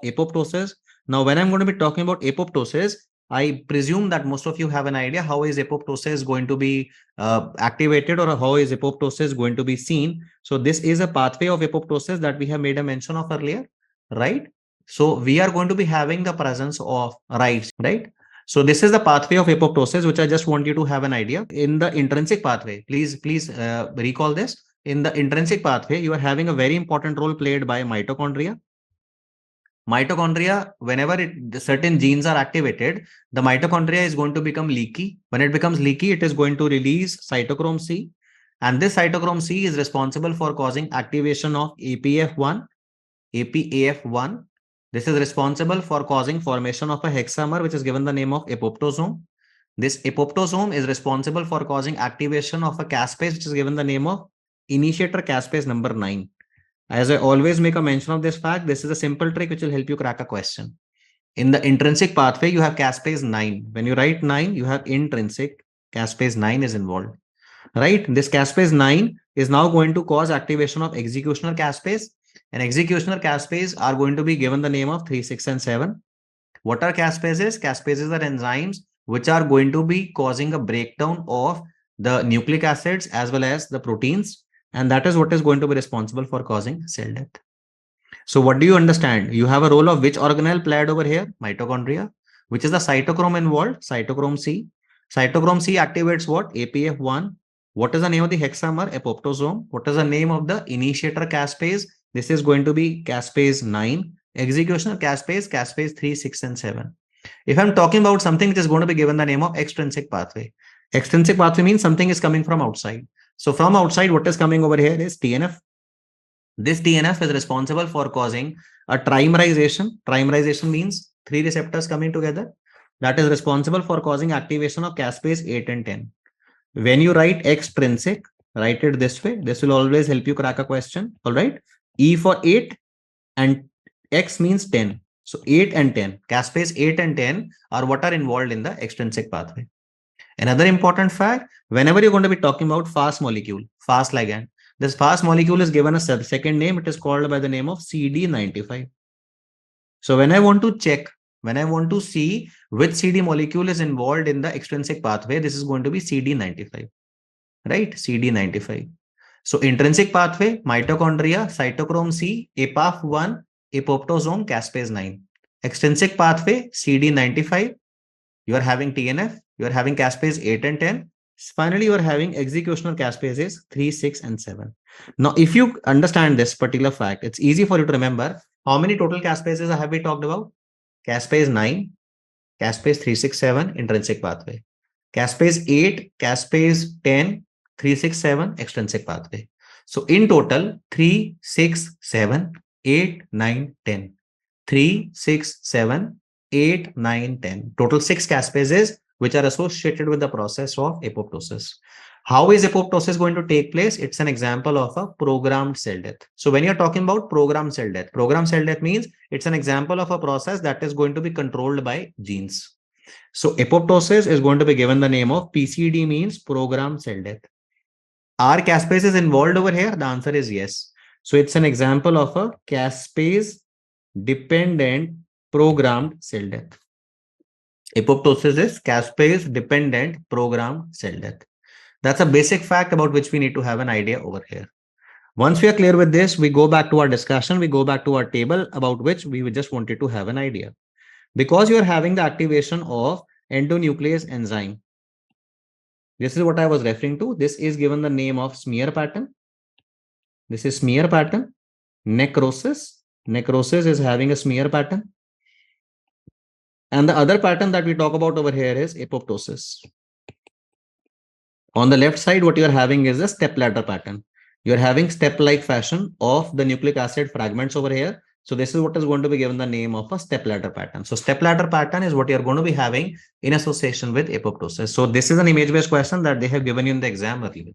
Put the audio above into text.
apoptosis. Now, when I'm going to be talking about apoptosis, I presume that most of you have an idea how is apoptosis going to be activated, or how is apoptosis going to be seen. So this is a pathway of apoptosis that we have made a mention of earlier, right? So we are going to be having the presence of rights, right? So this is the pathway of apoptosis, which I just want you to have an idea. In the intrinsic pathway, please recall this. In the intrinsic pathway, you are having a very important role played by mitochondria. Mitochondria, whenever certain genes are activated, the mitochondria is going to become leaky. When it becomes leaky, it is going to release cytochrome C. And this cytochrome C is responsible for causing activation of APF1, APAF1. This is responsible for causing formation of a hexamer, which is given the name of apoptosome. This apoptosome is responsible for causing activation of a caspase, which is given the name of initiator caspase number 9. As I always make a mention of this fact, this is a simple trick which will help you crack a question. In the intrinsic pathway, you have caspase 9. When you write 9, you have intrinsic. Caspase 9 is involved, right? This caspase 9 is now going to cause activation of executioner caspase, and executioner caspase are going to be given the name of 3, 6, and 7. What are caspases? Caspases are enzymes which are going to be causing a breakdown of the nucleic acids as well as the proteins. And that is what is going to be responsible for causing cell death. So what do you understand? You have a role of which organelle played over here? Mitochondria. Which is the cytochrome involved? Cytochrome C. Cytochrome C activates what? APF1. What is the name of the hexamer? Apoptosome. What is the name of the initiator caspase? This is going to be caspase 9. Executioner caspase, caspase 3, 6, and 7. If I'm talking about something which is going to be given the name of extrinsic pathway. Extrinsic pathway means something is coming from outside. So from outside, what is coming over here is TNF. This TNF is responsible for causing a trimerization. Trimerization means 3 receptors coming together. That is responsible for causing activation of caspase 8 and 10. When you write extrinsic, write it this way. This will always help you crack a question. All right. E for 8 and X means 10. So 8 and 10, caspase 8 and 10 are what are involved in the extrinsic pathway. Another important fact, whenever you're going to be talking about fast molecule, fast ligand, this fast molecule is given a second name. It is called by the name of CD95. So when I want to check, when I want to see which CD molecule is involved in the extrinsic pathway, this is going to be CD95, right? CD95. So intrinsic pathway, mitochondria, cytochrome C, APAF1, apoptosome, caspase 9. Extrinsic pathway, CD95. You are having TNF, you are having caspase 8 and 10. Finally, you are having executioner caspases 3, 6, and 7. Now, if you understand this particular fact, it's easy for you to remember how many total caspases have we talked about? Caspase 9, caspase 3, 6, 7, intrinsic pathway. Caspase 8, caspase 10, 3, 6, 7, extrinsic pathway. So in total, 3, 6, 7, 8, 9, 10. 3, 6, 7, 8, 9, 10. Total 6 caspases which are associated with the process of apoptosis. How is apoptosis going to take place? It's an example of a programmed cell death. So when you're talking about programmed cell death means it's an example of a process that is going to be controlled by genes. So apoptosis is going to be given the name of PCD, means programmed cell death. Are caspases involved over here? The answer is yes. So it's an example of a caspase dependent programmed cell death. Apoptosis is caspase dependent programmed cell death. That's a basic fact about which we need to have an idea over here. Once we are clear with this, we go back to our discussion, we go back to our table about which we just wanted to have an idea. Because you are having the activation of endonuclease enzyme. This is what I was referring to. This is given the name of smear pattern. This is smear pattern. Necrosis. Necrosis is having a smear pattern. And the other pattern that we talk about over here is apoptosis. On the left side, what you are having is a step ladder pattern. You are having step-like fashion of the nucleic acid fragments over here. So this is what is going to be given the name of a step ladder pattern. So step ladder pattern is what you are going to be having in association with apoptosis. So this is an image-based question that they have given you in the exam earlier.